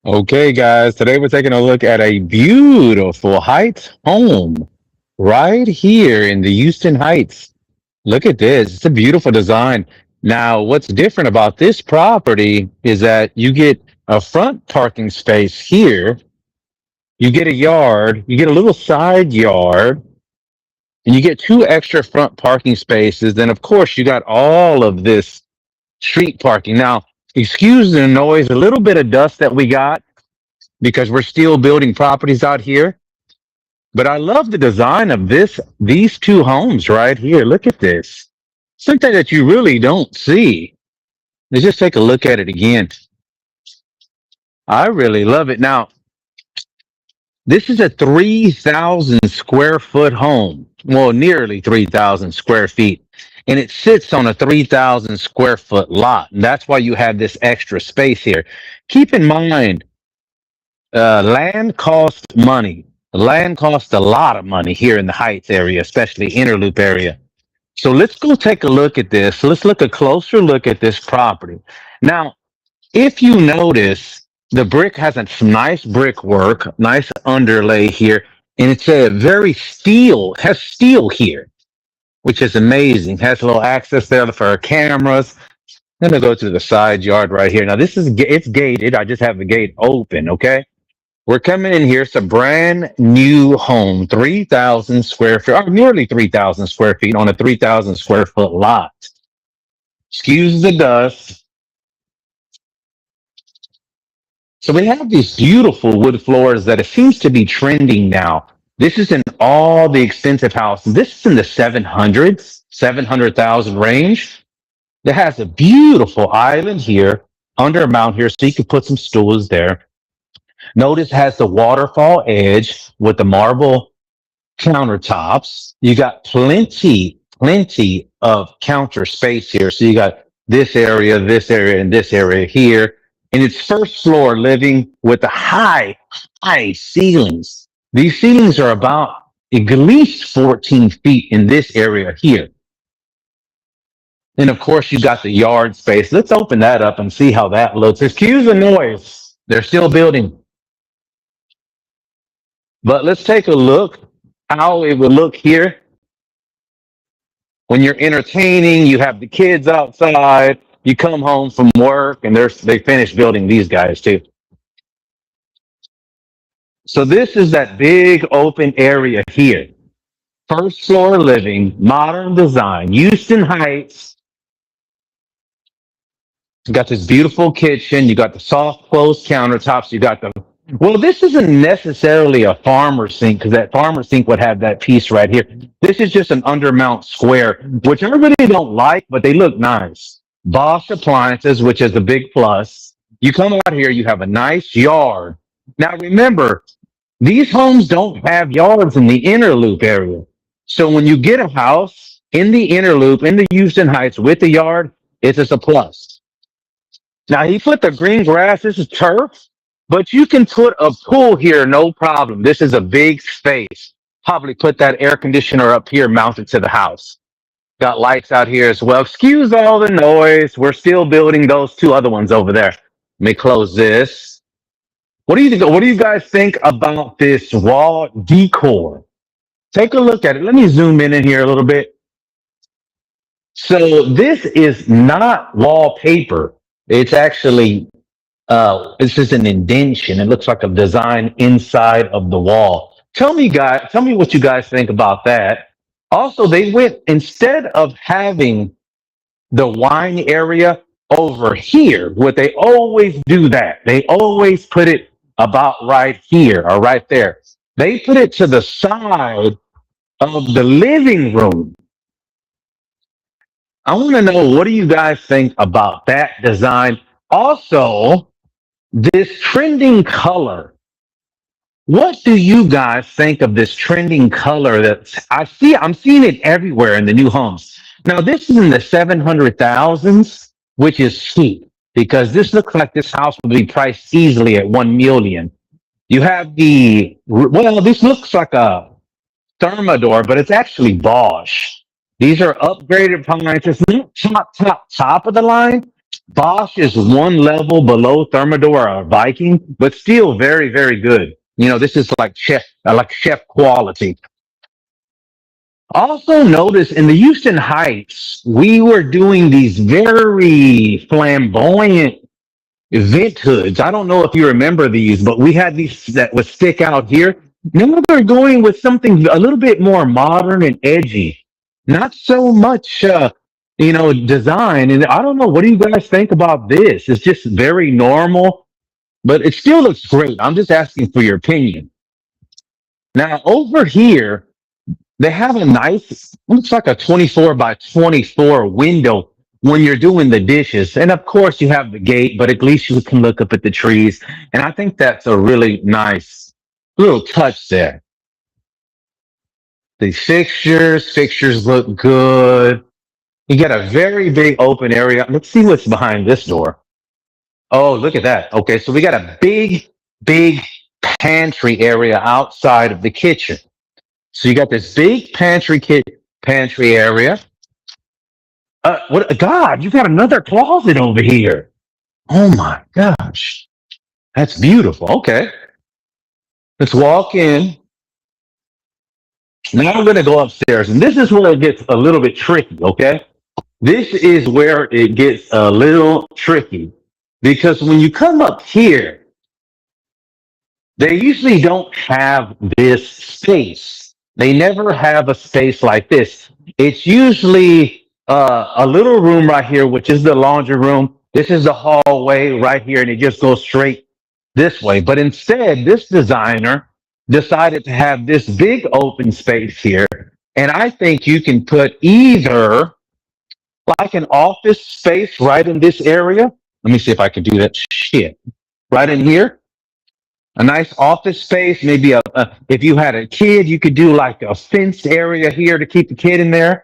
Okay, guys, today we're taking a look at a beautiful Heights home right here in the Houston Heights. Look at this. It's a beautiful design. Now, what's different about this property is that you get a front parking space here, you get a yard, you get a little side yard, and you get two extra front parking spaces. Then, of course, you got all of this street parking. Now, excuse the noise, a little bit of dust that we got because we're still building properties out here. But I love the design of these two homes right here. Look at this. Something that you really don't see. Let's just take a look at it again. I really love it. Now, this is a 3,000 square foot home. Well, nearly 3,000 square feet. And it sits on a 3,000 square foot lot. And that's why you have this extra space here. Keep in mind, land costs money. Land costs a lot of money here in the Heights area, especially Interloop area. So let's go take a look at this. Let's look a closer look at this property. Now, if you notice, the brick has some nice brickwork, nice underlay here, and it's a very steel, has steel here, which is amazing. Has a little access there for our cameras. I'm gonna go to the side yard right here. Now this is it's gated. I just have the gate open, okay? We're coming in here. It's a brand new home, 3,000 square feet, or nearly 3,000 square feet on a 3,000 square foot lot. Excuse the dust. So we have these beautiful wood floors that it seems to be trending now. This is in all the expensive houses. This is in the 700s, 700,000 range. It has a beautiful island here under a mountain here, so you can put some stools there. Notice it has the waterfall edge with the marble countertops. You got plenty of counter space here. So you got this area, and this area here. And it's first floor living with the high ceilings. These ceilings are about at least 14 feet in this area here. And of course, you got the yard space. Let's open that up and see how that looks. Excuse the noise. They're still building. But let's take a look how it would look here when you're entertaining. You have the kids outside. You come home from work, and they finished building these guys too. So this is that big open area here. First floor living, modern design, Houston Heights. You got this beautiful kitchen. You got the soft closed countertops. You got the well, this isn't necessarily a farmer sink because that farmer sink would have that piece right here. This is just an undermount square, which I really don't like, but they look nice. Bosch appliances, which is a big plus. You come out here, you have a nice yard. Now remember, these homes don't have yards in the inner loop area. So when you get a house in the inner loop, in the Houston Heights with the yard, it's just a plus. Now he put the green grass, this is turf, but you can put a pool here, no problem. This is a big space. Probably put that air conditioner up here mounted to the house. Got lights out here as well. Excuse all the noise. We're still building those two other ones over there. Let me close this. What do you think? What do you guys think about this wall decor? Take a look at it. Let me zoom in here a little bit. So this is not wallpaper. It's actually it's just an indentation. It looks like a design inside of the wall. Tell me what you guys think about that. Also, they went instead of having the wine area over here, what they always do that. They always put it about right here or right there. They put it to the side of the living room. I want to know, what do you guys think about that design? Also, this trending color. What do you guys think of this trending color that I'm seeing it everywhere in the new homes. Now, this is in the 700,000s, which is cheap because this looks like this house would be priced easily at 1 million. You have well, this looks like a Thermador, but it's actually Bosch. These are upgraded appliances, not top of the line, Bosch is one level below Thermador or Viking, but still very, very good. You know, this is like chef quality. Also, notice in the Houston Heights, we were doing these very flamboyant vent hoods. I don't know if you remember these, but we had these that would stick out here. Now they're going with something a little bit more modern and edgy, not so much, design. And I don't know. What do you guys think about this? It's just very normal, but it still looks great. I'm just asking for your opinion. Now, over here, they have a nice, looks like a 24 by 24 window when you're doing the dishes. And of course, you have the gate, but at least you can look up at the trees. And I think that's a really nice little touch there. The fixtures look good. You get a very big open area. Let's see what's behind this door. Oh, look at that. Okay, so we got a big pantry area outside of the kitchen. So you got this big pantry area. What? God, you got another closet over here. Oh my gosh, that's beautiful. Okay, let's walk in. Now I'm going to go upstairs, and this is where it gets a little bit tricky. Okay, this is where it gets a little tricky because when you come up here, they usually don't have this space. They never have a space like this. It's usually a little room right here, which is the laundry room. This is the hallway right here, and it just goes straight this way. But instead, this designer decided to have this big open space here. And I think you can put either like an office space right in this area. Let me see if I can do that. Shit. Right in here, a nice office space. Maybe if you had a kid, you could do like a fenced area here to keep the kid in there.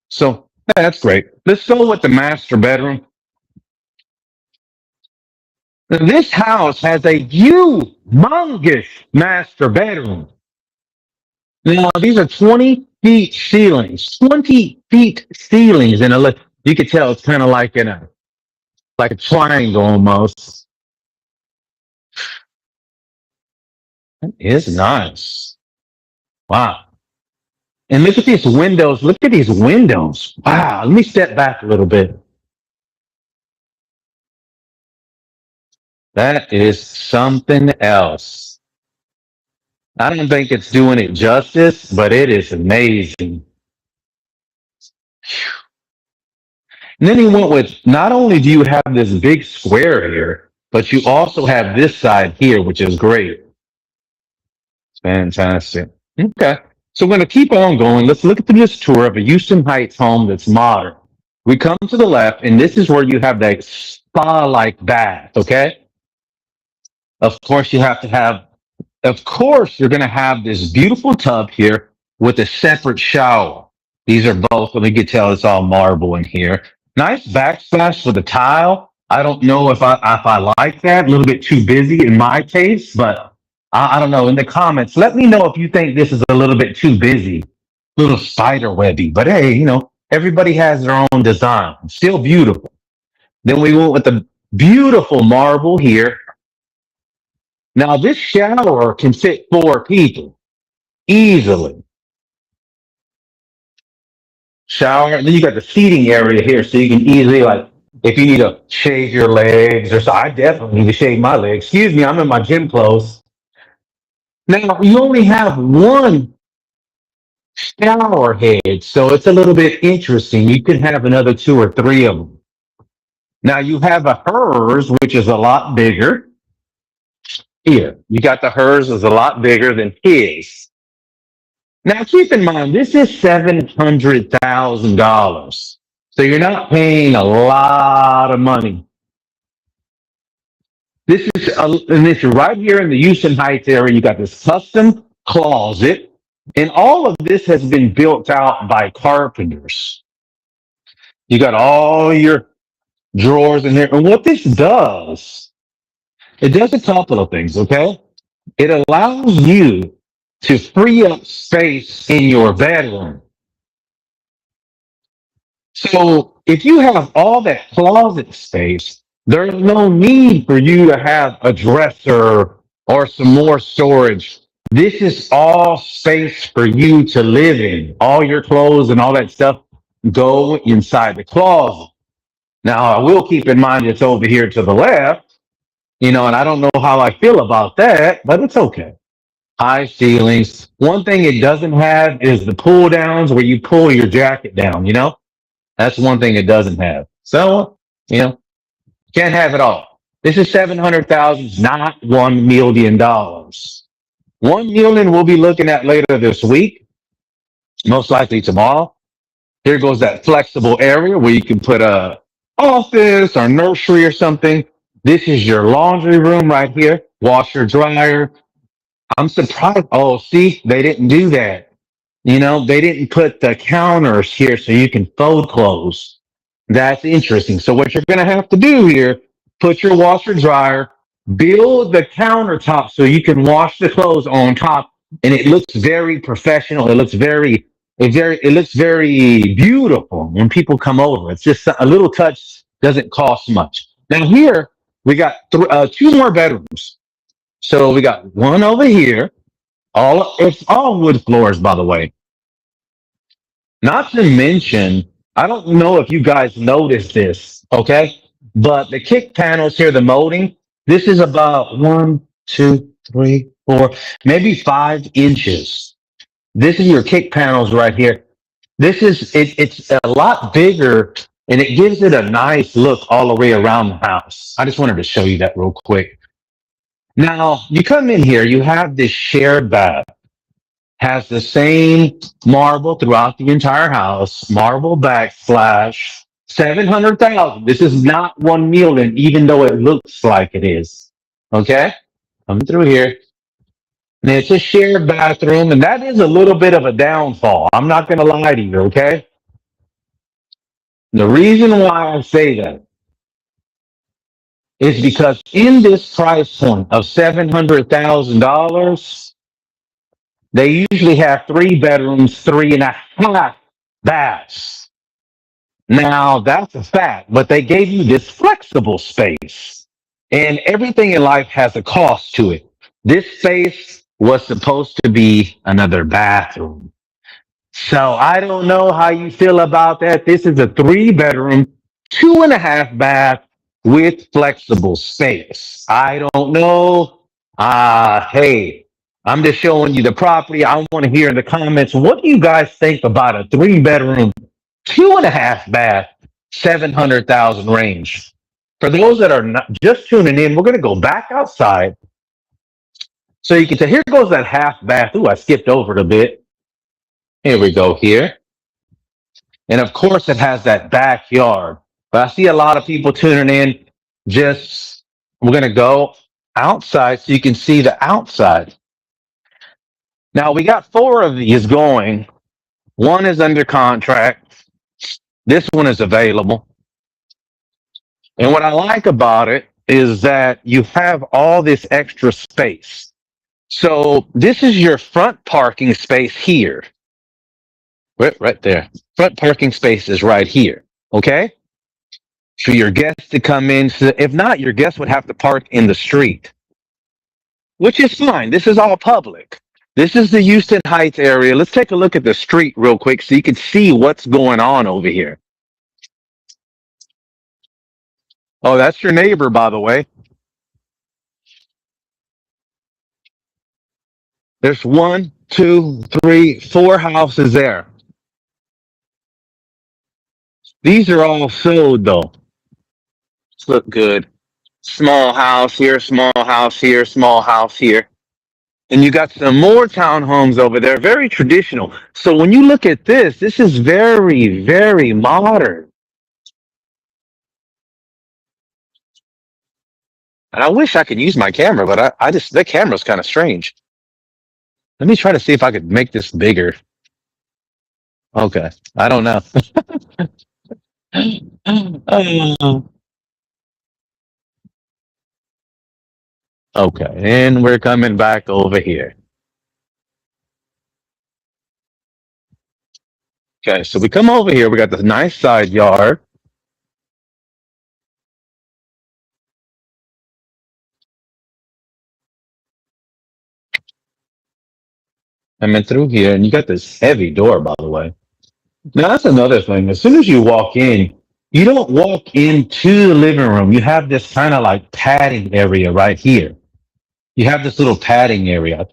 So yeah, that's great. Let's go with the master bedroom. This house has a humongous master bedroom. Now these are 20 feet ceilings, 20 feet ceilings, and you could tell it's kind of like in a like a triangle almost. That is nice. Wow. And look at these windows. Look at these windows. Wow. Let me step back a little bit. That is something else. I don't think it's doing it justice, but it is amazing. And then he went with not only do you have this big square here, but you also have this side here, which is great. Fantastic. Okay. So we're going to keep on going. Let's look at this tour of a Houston Heights home that's modern. We come to the left, and this is where you have that spa-like bath, okay? Of course, of course, you're going to have this beautiful tub here with a separate shower. These are both, let me get tell it's all marble in here. Nice backsplash with a tile. I don't know if I like that. A little bit too busy in my taste, but I don't know. In the comments, let me know if you think this is a little bit too busy, a little spider webby. But hey, everybody has their own design. Still beautiful. Then we went with the beautiful marble here. Now this shower can fit 4 people easily. Shower. And then you got the seating area here, so you can easily like if you need to shave your legs or so. I definitely need to shave my legs. Excuse me, I'm in my gym clothes. Now you only have one shower head, so it's a little bit interesting. You could have another two or three of them. Now you have a hers, which is a lot bigger. Here, you got the hers is a lot bigger than his. Now keep in mind, this is $700,000. So you're not paying a lot of money. And this is right here in the Houston Heights area. You got this custom closet, and all of this has been built out by carpenters. You got all your drawers in here. And what this does, it does a couple of things, okay? It allows you to free up space in your bedroom. So If you have all that closet space, there's no need for you to have a dresser or some more storage. This is all space for you to live in. All your clothes and all that stuff go inside the closet. Now, I will keep in mind it's over here to the left, and I don't know how I feel about that, but it's okay. High ceilings. One thing it doesn't have is the pull downs where you pull your jacket down. That's one thing it doesn't have. So, you know, can't have it all. This is 700,000, not $1 million. 1 million we'll be looking at later this week, most likely tomorrow. Here goes that flexible area where you can put a office or nursery or something. This is your laundry room right here. Washer, dryer. I'm surprised. Oh, see, they didn't do that. They didn't put the counters here so you can fold clothes. That's interesting. So what you're going to have to do here, put your washer dryer, build the countertop so you can wash the clothes on top, and it looks very professional. It looks very beautiful when people come over. It's just a little touch, doesn't cost much. Now here we got two more bedrooms. So we got one over here. It's all wood floors, by the way. Not to mention, I don't know if you guys noticed this, okay? But the kick panels here, the molding, this is about 1, 2, 3, 4, maybe 5 inches. This is your kick panels right here. This is it, it's a lot bigger and it gives it a nice look all the way around the house. I just wanted to show you that real quick. Now, you come in here, you have this shared bath has the same marble throughout the entire house, marble backslash 700,000. This is not 1 million, even though it looks like it is. Okay, coming through here. And it's a shared bathroom, and that is a little bit of a downfall. I'm not going to lie to you. Okay, the reason why I say that is because in this price point of $700,000, they usually have 3 bedrooms, 3.5 baths. Now, that's a fact, but they gave you this flexible space. And everything in life has a cost to it. This space was supposed to be another bathroom. So I don't know how you feel about that. This is a 3 bedroom, 2.5 bath with flexible space. I don't know. Hey, I'm just showing you the property. I want to hear in the comments, what do you guys think about a 3 bedroom, 2.5 bath, 700,000 range? For those that are not just tuning in, we're going to go back outside so you can tell. Here goes that half bath. Ooh, I skipped over it a bit. Here we go here. And of course, it has that backyard. But I see a lot of people tuning in. We're going to go outside so you can see the outside. Now, we got 4 of these going. One is under contract. This one is available. And what I like about it is that you have all this extra space. So this is your front parking space here. Right there. Front parking space is right here. Okay? For your guests to come in. So if not, your guests would have to park in the street, which is fine. This is all public. This is the Houston Heights area. Let's take a look at the street real quick so you can see what's going on over here. Oh, that's your neighbor, by the way. There's 1, 2, 3, 4 houses there. These are all sold, though. Look good. Small house here, small house here, small house here. And you got some more townhomes over there, very traditional. So when you look at this is very, very modern. And I wish I could use my camera, but I just, the camera's kind of strange. Let me try to see if I could make this bigger. Okay. I don't know. Okay. And we're coming back over here. Okay. So we come over here. We got this nice side yard. I'm in through here, and you got this heavy door, by the way. Now that's another thing. As soon as you walk in, you don't walk into the living room. You have this kind of like padding area right here. You have this little padding area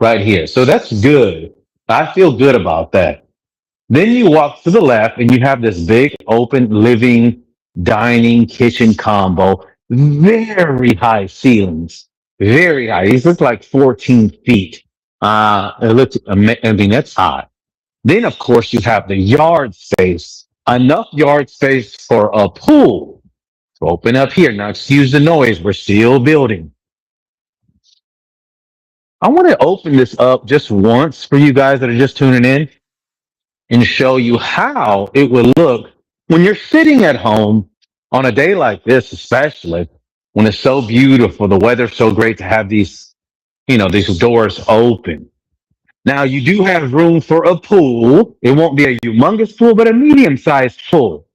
right here. So that's good. I feel good about that. Then you walk to the left and you have this big open living, dining, kitchen combo. Very high ceilings. Very high. These look like 14 feet. It looks, I mean, that's high. Then, of course, you have the yard space. Enough yard space for a pool. So open up here. Now, excuse the noise. We're still building. I want to open this up just once for you guys that are just tuning in and show you how it would look when you're sitting at home on a day like this, especially when it's so beautiful, the weather's so great to have these, these doors open. Now you do have room for a pool. It won't be a humongous pool, but a medium-sized pool.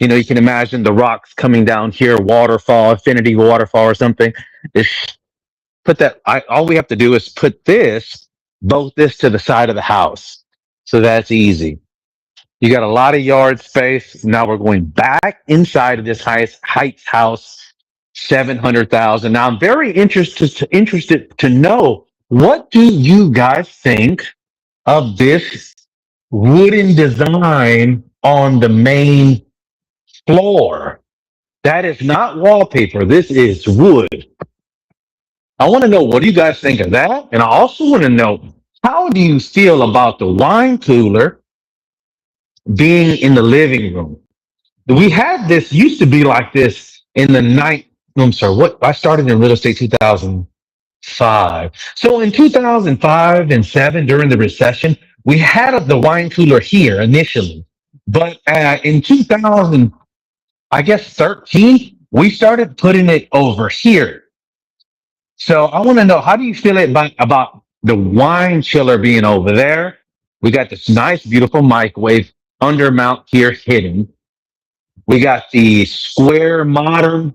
You can imagine the rocks coming down here, waterfall, infinity waterfall or something. It's put that all we have to do is put both this to the side of the house. So that's easy. You got a lot of yard space. Now we're going back inside of this Heights house, 700,000. Now I'm very interested to know, what do you guys think of this wooden design on the main floor? That is not wallpaper. This is wood. I want to know, what do you guys think of that? And I also want to know, how do you feel about the wine cooler being in the living room? We had this, used to be like this in the night. No, I'm sorry. What, I started in real estate 2005. So in 2005 and 7, during the recession, we had the wine cooler here initially, but in 2000, I guess 13, we started putting it over here. So I want to know, how do you feel about the wine chiller being over there? We got this nice, beautiful microwave undermount here hidden. We got the square modern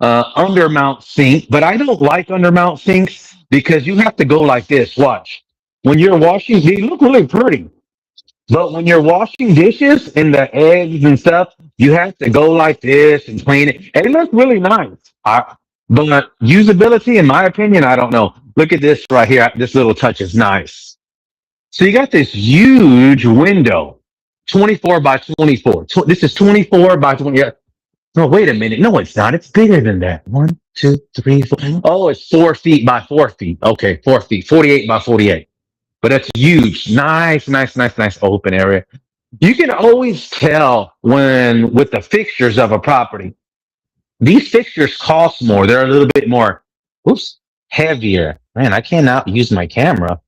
undermount sink, but I don't like undermount sinks because you have to go like this. Watch. When you're washing, they look really pretty. But when you're washing dishes and the eggs and stuff, you have to go like this and clean it. And it looks really nice. But usability, in my opinion, I don't know. Look at this right here. This little touch is nice. So you got this huge window, 24 by 24. This is 24 by 20. No, wait a minute. No, it's not. It's bigger than that. 1, 2, 3, 4. Oh, it's 4 feet by 4 feet. Okay, 4 feet. 48 by 48. But that's huge. Nice, nice, nice, nice open area. You can always tell when, with the fixtures of a property, these fixtures cost more. They're a little bit more, heavier. Man, I cannot use my camera.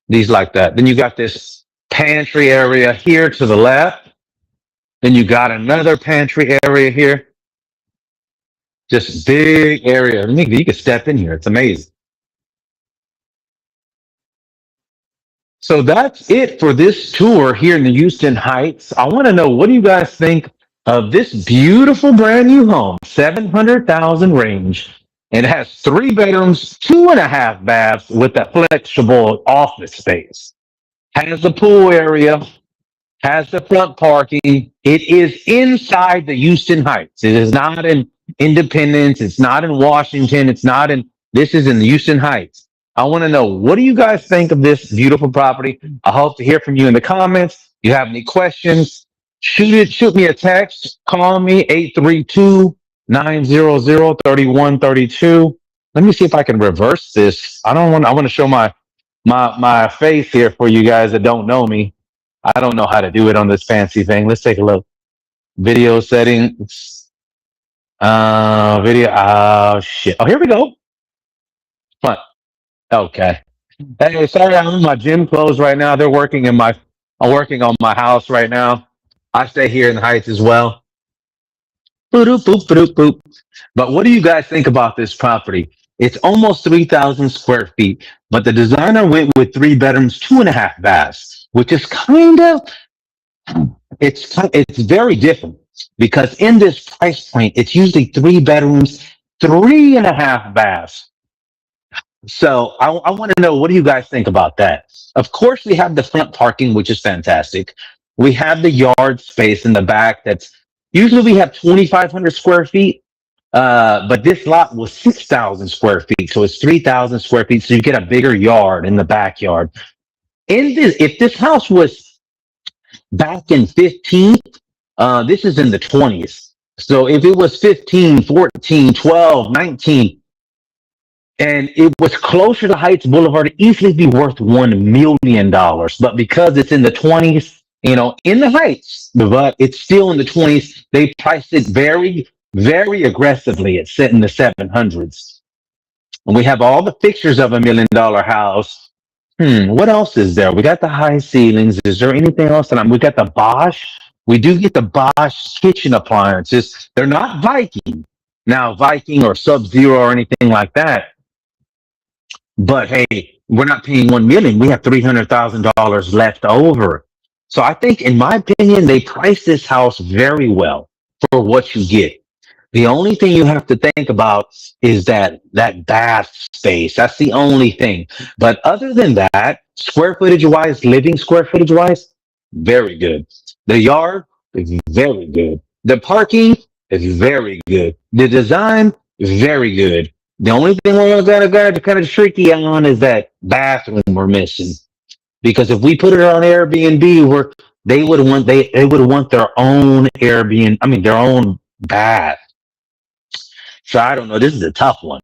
These like that. Then you got this pantry area here to the left. Then you got another pantry area here. Just big area. You can step in here. It's amazing. So that's it for this tour here in the Houston Heights. I want to know, what do you guys think of this beautiful brand new home, 700,000 range, and it has 3 bedrooms, 2.5 baths with a flexible office space. Has a pool area, has the front parking. It is inside the Houston Heights. It is not in Independence. It's not in Washington. This is in the Houston Heights. I want to know, what do you guys think of this beautiful property? I hope to hear from you in the comments. If you have any questions, shoot me a text. Call me 832-900-3132. Let me see if I can reverse this. I want to show my face here for you guys that don't know me. I don't know how to do it on this fancy thing. Let's take a look. Video settings. Video. Oh, shit. Oh, here we go. Fun. Okay. Hey, sorry, I'm in my gym clothes right now. I'm working on my house right now. I stay here in the Heights as well. Boop, boop, boop, boop. But what do you guys think about this property? It's almost 3,000 square feet, but the designer went with 3 bedrooms, 2.5 baths, which is it's very different, because in this price point, it's usually 3 bedrooms, 3.5 baths. So I want to know, what do you guys think about that? Of course, we have the front parking, which is fantastic. We have the yard space in the back. That's usually we have 2,500 square feet. But this lot was 6,000 square feet. So it's 3,000 square feet. So you get a bigger yard in the backyard. If this house was back in 15, this is in the 20s. So if it was 15, 14, 12, 19, and it was closer to Heights Boulevard, it'd easily be worth $1 million. But because it's in the 20s, in the Heights, but it's still in the 20s, they priced it very, very aggressively. It's set in the 700s. And we have all the pictures of $1 million house. What else is there? We got the high ceilings. Is there anything else that we got the Bosch? We do get the Bosch kitchen appliances. They're not Viking. Now, Viking or Sub Zero or anything like that. But hey, we're not paying 1 million. We have $300,000 left over. So I think, in my opinion, they priced this house very well for what you get. The only thing you have to think about is that bath space. That's the only thing. But other than that, square footage wise, living square footage wise, very good. The yard is very good. The parking is very good. The design is very good. The only thing we're gonna kind of tricky on is that bathroom we're missing. Because if we put it on Airbnb, they would want their own Airbnb. I mean, their own bath. So I don't know. This is a tough one.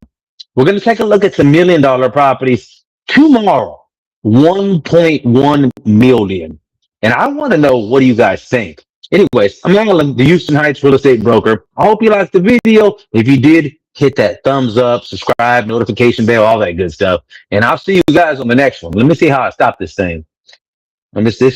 We're going to take a look at some $1 million properties tomorrow. 1.1 million. And I want to know, what do you guys think? Anyways, I'm Alan, the Houston Heights real estate broker. I hope you liked the video. If you did, hit that thumbs up, subscribe, notification bell, all that good stuff. And I'll see you guys on the next one. Let me see how I stop this thing. This is